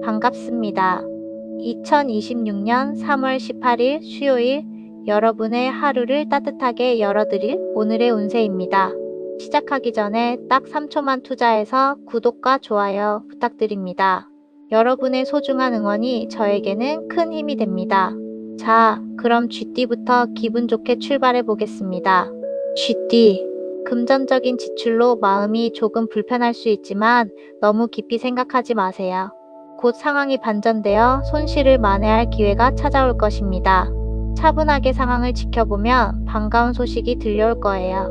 반갑습니다. 2026년 3월 18일 수요일 여러분의 하루를 따뜻하게 열어드릴 오늘의 운세입니다. 시작하기 전에 딱 3초만 투자해서 구독과 좋아요 부탁드립니다. 여러분의 소중한 응원이 저에게는 큰 힘이 됩니다. 자, 그럼 쥐띠부터 기분 좋게 출발해 보겠습니다. 쥐띠. 금전적인 지출로 마음이 조금 불편할 수 있지만 너무 깊이 생각하지 마세요. 곧 상황이 반전되어 손실을 만회할 기회가 찾아올 것입니다. 차분하게 상황을 지켜보면 반가운 소식이 들려올 거예요.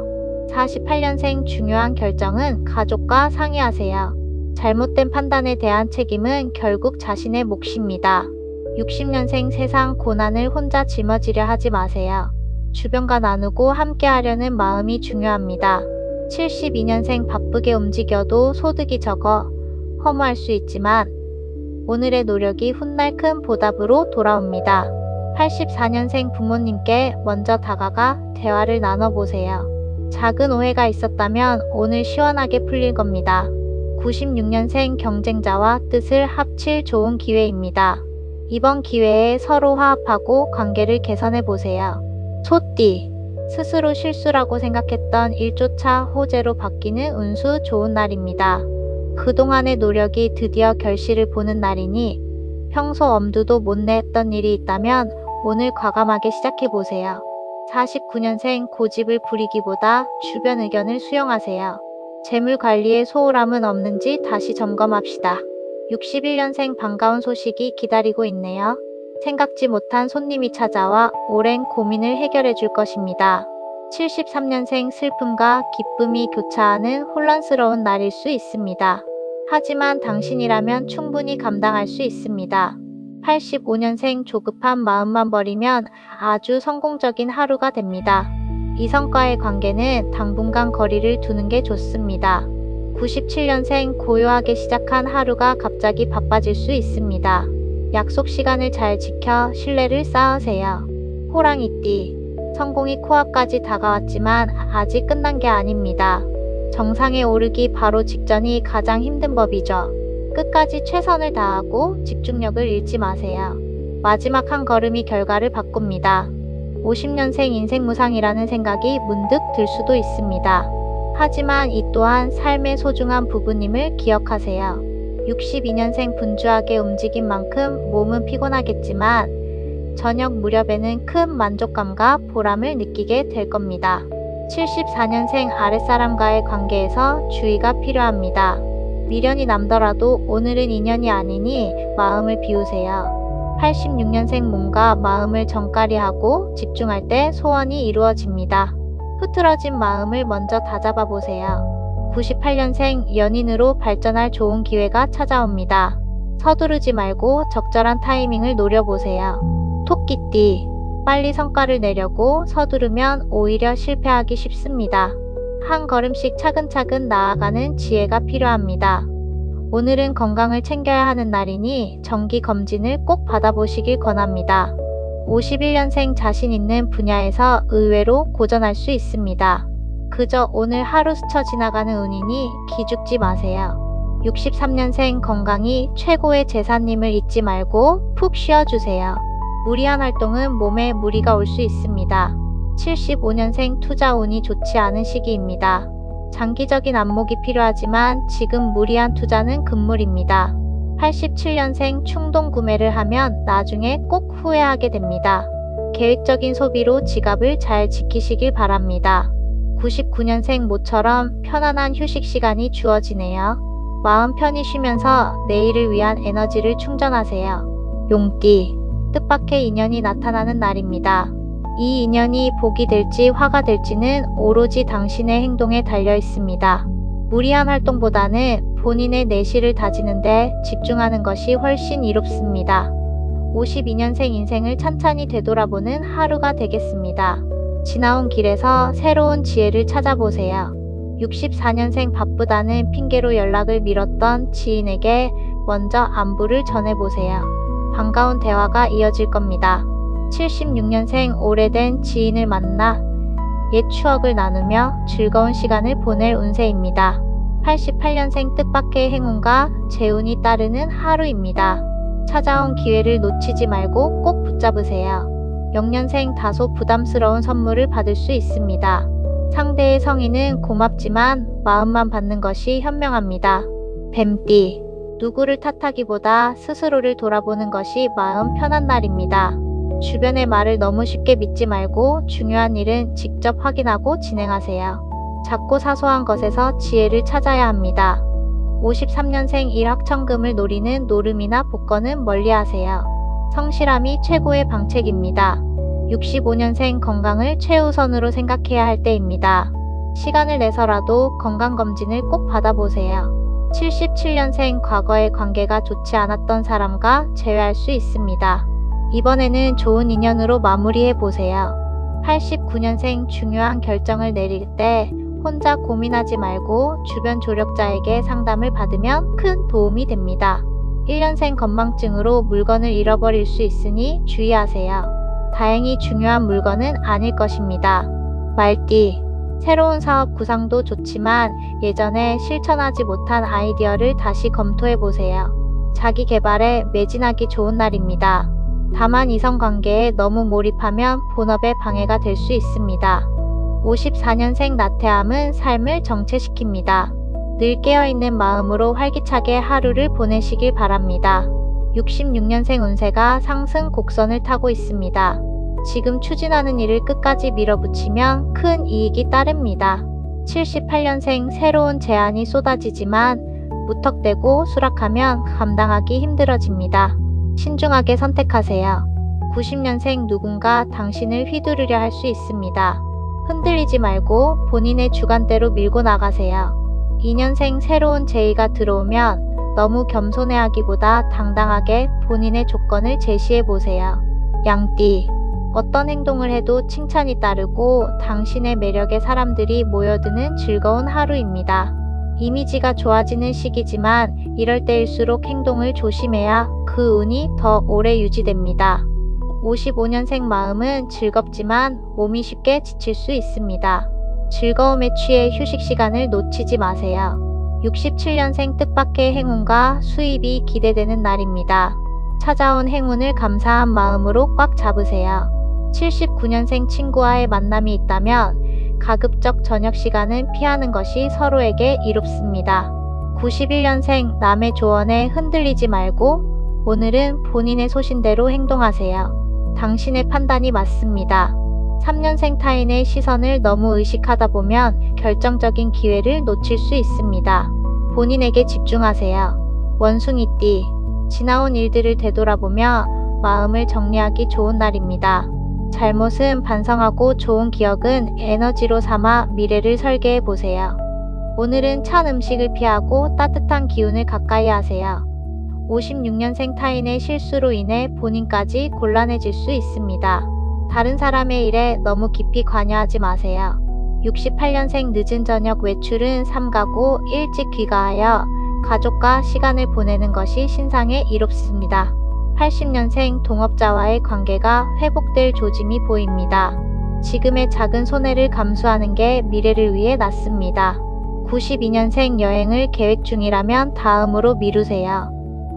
48년생 중요한 결정은 가족과 상의하세요. 잘못된 판단에 대한 책임은 결국 자신의 몫입니다. 60년생 세상 고난을 혼자 짊어지려 하지 마세요. 주변과 나누고 함께하려는 마음이 중요합니다. 72년생 바쁘게 움직여도 소득이 적어 허무할 수 있지만 오늘의 노력이 훗날 큰 보답으로 돌아옵니다. 84년생 부모님께 먼저 다가가 대화를 나눠보세요. 작은 오해가 있었다면 오늘 시원하게 풀릴 겁니다. 96년생 경쟁자와 뜻을 합칠 좋은 기회입니다. 이번 기회에 서로 화합하고 관계를 개선해보세요. 소띠. 스스로 실수라고 생각했던 일조차 호재로 바뀌는 운수 좋은 날입니다. 그동안의 노력이 드디어 결실을 보는 날이니 평소 엄두도 못 냈던 일이 있다면 오늘 과감하게 시작해보세요. 49년생 고집을 부리기보다 주변 의견을 수용하세요. 재물 관리에 소홀함은 없는지 다시 점검합시다. 61년생 반가운 소식이 기다리고 있네요. 생각지 못한 손님이 찾아와 오랜 고민을 해결해 줄 것입니다. 73년생 슬픔과 기쁨이 교차하는 혼란스러운 날일 수 있습니다. 하지만 당신이라면 충분히 감당할 수 있습니다. 85년생 조급한 마음만 버리면 아주 성공적인 하루가 됩니다. 이성과의 관계는 당분간 거리를 두는 게 좋습니다. 97년생 고요하게 시작한 하루가 갑자기 바빠질 수 있습니다. 약속 시간을 잘 지켜 신뢰를 쌓으세요. 호랑이띠. 성공이 코앞까지 다가왔지만 아직 끝난 게 아닙니다. 정상에 오르기 바로 직전이 가장 힘든 법이죠. 끝까지 최선을 다하고 집중력을 잃지 마세요. 마지막 한 걸음이 결과를 바꿉니다. 50년생 인생무상이라는 생각이 문득 들 수도 있습니다. 하지만 이 또한 삶의 소중한 부분임을 기억하세요. 62년생 분주하게 움직인 만큼 몸은 피곤하겠지만 저녁 무렵에는 큰 만족감과 보람을 느끼게 될 겁니다. 74년생 아랫사람과의 관계에서 주의가 필요합니다. 미련이 남더라도 오늘은 인연이 아니니 마음을 비우세요. 86년생 몸과 마음을 정가리하고 집중할 때 소원이 이루어집니다. 흐트러진 마음을 먼저 다잡아 보세요. 98년생 연인으로 발전할 좋은 기회가 찾아옵니다. 서두르지 말고 적절한 타이밍을 노려보세요. 토끼띠. 빨리 성과를 내려고 서두르면 오히려 실패하기 쉽습니다. 한 걸음씩 차근차근 나아가는 지혜가 필요합니다. 오늘은 건강을 챙겨야 하는 날이니 정기 검진을 꼭 받아보시길 권합니다. 51년생 자신 있는 분야에서 의외로 고전할 수 있습니다. 그저 오늘 하루 스쳐 지나가는 운이니 기죽지 마세요. 63년생 건강이 최고의 재산임을 잊지 말고 푹 쉬어주세요. 무리한 활동은 몸에 무리가 올 수 있습니다. 75년생 투자 운이 좋지 않은 시기입니다. 장기적인 안목이 필요하지만 지금 무리한 투자는 금물입니다. 87년생 충동 구매를 하면 나중에 꼭 후회하게 됩니다. 계획적인 소비로 지갑을 잘 지키시길 바랍니다. 99년생 모처럼 편안한 휴식 시간이 주어지네요. 마음 편히 쉬면서 내일을 위한 에너지를 충전하세요. 용띠. 뜻밖의 인연이 나타나는 날입니다. 이 인연이 복이 될지 화가 될지는 오로지 당신의 행동에 달려 있습니다. 무리한 활동보다는 본인의 내실을 다지는데 집중하는 것이 훨씬 이롭습니다. 52년생 인생을 찬찬히 되돌아보는 하루가 되겠습니다. 지나온 길에서 새로운 지혜를 찾아보세요. 64년생 바쁘다는 핑계로 연락을 미뤘던 지인에게 먼저 안부를 전해보세요. 반가운 대화가 이어질 겁니다. 76년생 오래된 지인을 만나 옛 추억을 나누며 즐거운 시간을 보낼 운세입니다. 88년생 뜻밖의 행운과 재운이 따르는 하루입니다. 찾아온 기회를 놓치지 말고 꼭 붙잡으세요. 영년생 다소 부담스러운 선물을 받을 수 있습니다. 상대의 성의는 고맙지만 마음만 받는 것이 현명합니다. 뱀띠, 누구를 탓하기보다 스스로를 돌아보는 것이 마음 편한 날입니다. 주변의 말을 너무 쉽게 믿지 말고 중요한 일은 직접 확인하고 진행하세요. 작고 사소한 것에서 지혜를 찾아야 합니다. 53년생 일확천금을 노리는 노름이나 복권은 멀리하세요. 성실함이 최고의 방책입니다. 65년생 건강을 최우선으로 생각해야 할 때입니다. 시간을 내서라도 건강검진을 꼭 받아보세요. 77년생 과거의 관계가 좋지 않았던 사람과 재회할 수 있습니다. 이번에는 좋은 인연으로 마무리해보세요. 89년생 중요한 결정을 내릴 때 혼자 고민하지 말고 주변 조력자에게 상담을 받으면 큰 도움이 됩니다. 1년생 건망증으로 물건을 잃어버릴 수 있으니 주의하세요. 다행히 중요한 물건은 아닐 것입니다. 말띠, 새로운 사업 구상도 좋지만 예전에 실천하지 못한 아이디어를 다시 검토해보세요. 자기 개발에 매진하기 좋은 날입니다. 다만 이성관계에 너무 몰입하면 본업에 방해가 될 수 있습니다. 54년생 나태함은 삶을 정체시킵니다. 늘 깨어있는 마음으로 활기차게 하루를 보내시길 바랍니다. 66년생 운세가 상승 곡선을 타고 있습니다. 지금 추진하는 일을 끝까지 밀어붙이면 큰 이익이 따릅니다. 78년생 새로운 제안이 쏟아지지만 무턱대고 수락하면 감당하기 힘들어집니다. 신중하게 선택하세요. 90년생 누군가 당신을 휘두르려 할 수 있습니다. 흔들리지 말고 본인의 주관대로 밀고 나가세요. 2년생 새로운 제의가 들어오면 너무 겸손해하기보다 당당하게 본인의 조건을 제시해보세요. 양띠, 어떤 행동을 해도 칭찬이 따르고 당신의 매력에 사람들이 모여드는 즐거운 하루입니다. 이미지가 좋아지는 시기지만 이럴 때일수록 행동을 조심해야 그 운이 더 오래 유지됩니다. 55년생 마음은 즐겁지만 몸이 쉽게 지칠 수 있습니다. 즐거움에 취해 휴식 시간을 놓치지 마세요. 67년생 뜻밖의 행운과 수입이 기대되는 날입니다. 찾아온 행운을 감사한 마음으로 꽉 잡으세요. 79년생 친구와의 만남이 있다면 가급적 저녁 시간은 피하는 것이 서로에게 이롭습니다. 91년생 남의 조언에 흔들리지 말고 오늘은 본인의 소신대로 행동하세요. 당신의 판단이 맞습니다. 3년생 타인의 시선을 너무 의식하다 보면 결정적인 기회를 놓칠 수 있습니다. 본인에게 집중하세요. 원숭이띠, 지나온 일들을 되돌아보며 마음을 정리하기 좋은 날입니다. 잘못은 반성하고 좋은 기억은 에너지로 삼아 미래를 설계해 보세요. 오늘은 찬 음식을 피하고 따뜻한 기운을 가까이 하세요. 56년생 타인의 실수로 인해 본인까지 곤란해질 수 있습니다. 다른 사람의 일에 너무 깊이 관여하지 마세요. 68년생 늦은 저녁 외출은 삼가고 일찍 귀가하여 가족과 시간을 보내는 것이 신상에 이롭습니다. 80년생 동업자와의 관계가 회복될 조짐이 보입니다. 지금의 작은 손해를 감수하는 게 미래를 위해 낫습니다. 92년생 여행을 계획 중이라면 다음으로 미루세요.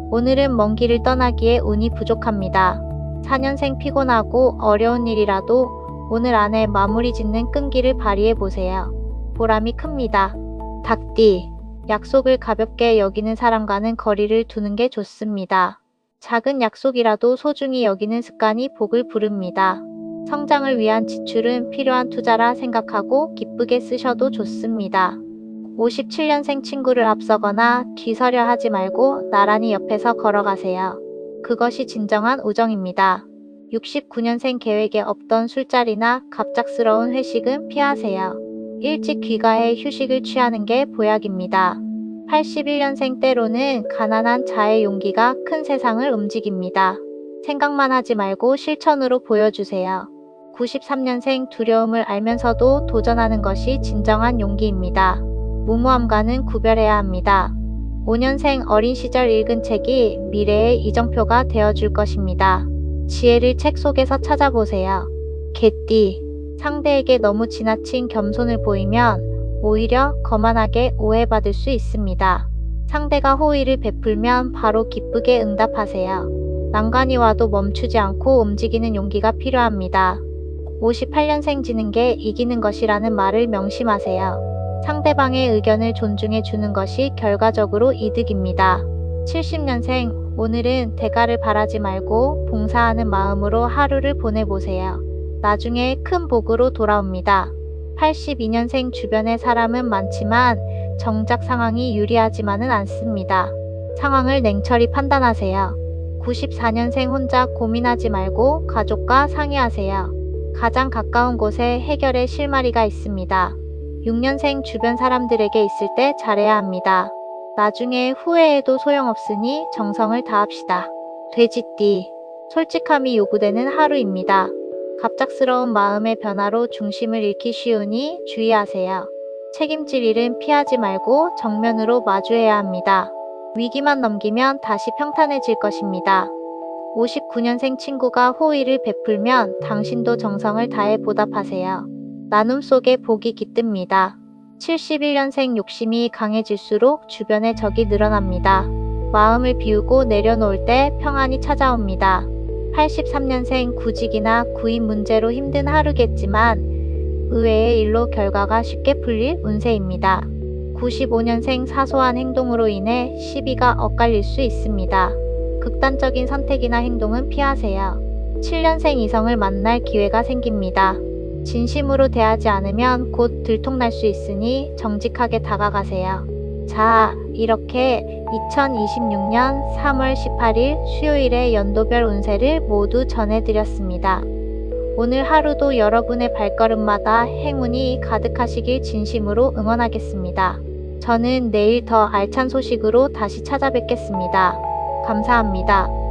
오늘은 먼 길을 떠나기에 운이 부족합니다. 4년생 피곤하고 어려운 일이라도 오늘 안에 마무리 짓는 끈기를 발휘해 보세요. 보람이 큽니다. 닭띠, 약속을 가볍게 여기는 사람과는 거리를 두는 게 좋습니다. 작은 약속이라도 소중히 여기는 습관이 복을 부릅니다. 성장을 위한 지출은 필요한 투자라 생각하고 기쁘게 쓰셔도 좋습니다. 57년생 친구를 앞서거나 뒤서려 하지 말고 나란히 옆에서 걸어가세요. 그것이 진정한 우정입니다. 69년생 계획에 없던 술자리나 갑작스러운 회식은 피하세요. 일찍 귀가해 휴식을 취하는 게 보약입니다. 81년생 때로는 가난한 자의 용기가 큰 세상을 움직입니다. 생각만 하지 말고 실천으로 보여주세요. 93년생 두려움을 알면서도 도전하는 것이 진정한 용기입니다. 무모함과는 구별해야 합니다. 5년생 어린 시절 읽은 책이 미래의 이정표가 되어줄 것입니다. 지혜를 책 속에서 찾아보세요. 개띠, 상대에게 너무 지나친 겸손을 보이면 오히려 거만하게 오해받을 수 있습니다. 상대가 호의를 베풀면 바로 기쁘게 응답하세요. 난관이 와도 멈추지 않고 움직이는 용기가 필요합니다. 58년생 지는 게 이기는 것이라는 말을 명심하세요. 상대방의 의견을 존중해 주는 것이 결과적으로 이득입니다. 70년생, 오늘은 대가를 바라지 말고 봉사하는 마음으로 하루를 보내보세요. 나중에 큰 복으로 돌아옵니다. 82년생 주변에 사람은 많지만 정작 상황이 유리하지만은 않습니다. 상황을 냉철히 판단하세요. 94년생 혼자 고민하지 말고 가족과 상의하세요. 가장 가까운 곳에 해결의 실마리가 있습니다. 6년생 주변 사람들에게 있을 때 잘해야 합니다. 나중에 후회해도 소용없으니 정성을 다합시다. 돼지띠, 솔직함이 요구되는 하루입니다. 갑작스러운 마음의 변화로 중심을 잃기 쉬우니 주의하세요. 책임질 일은 피하지 말고 정면으로 마주해야 합니다. 위기만 넘기면 다시 평탄해질 것입니다. 59년생 친구가 호의를 베풀면 당신도 정성을 다해 보답하세요. 나눔 속에 복이 깃듭니다. 71년생 욕심이 강해질수록 주변에 적이 늘어납니다. 마음을 비우고 내려놓을 때 평안이 찾아옵니다. 83년생 구직이나 구입 문제로 힘든 하루겠지만 의외의 일로 결과가 쉽게 풀릴 운세입니다. 95년생 사소한 행동으로 인해 시비가 엇갈릴 수 있습니다. 극단적인 선택이나 행동은 피하세요. 7년생 이성을 만날 기회가 생깁니다. 진심으로 대하지 않으면 곧 들통날 수 있으니 정직하게 다가가세요. 자, 이렇게 2026년 3월 18일 수요일의 연도별 운세를 모두 전해드렸습니다. 오늘 하루도 여러분의 발걸음마다 행운이 가득하시길 진심으로 응원하겠습니다. 저는 내일 더 알찬 소식으로 다시 찾아뵙겠습니다. 감사합니다.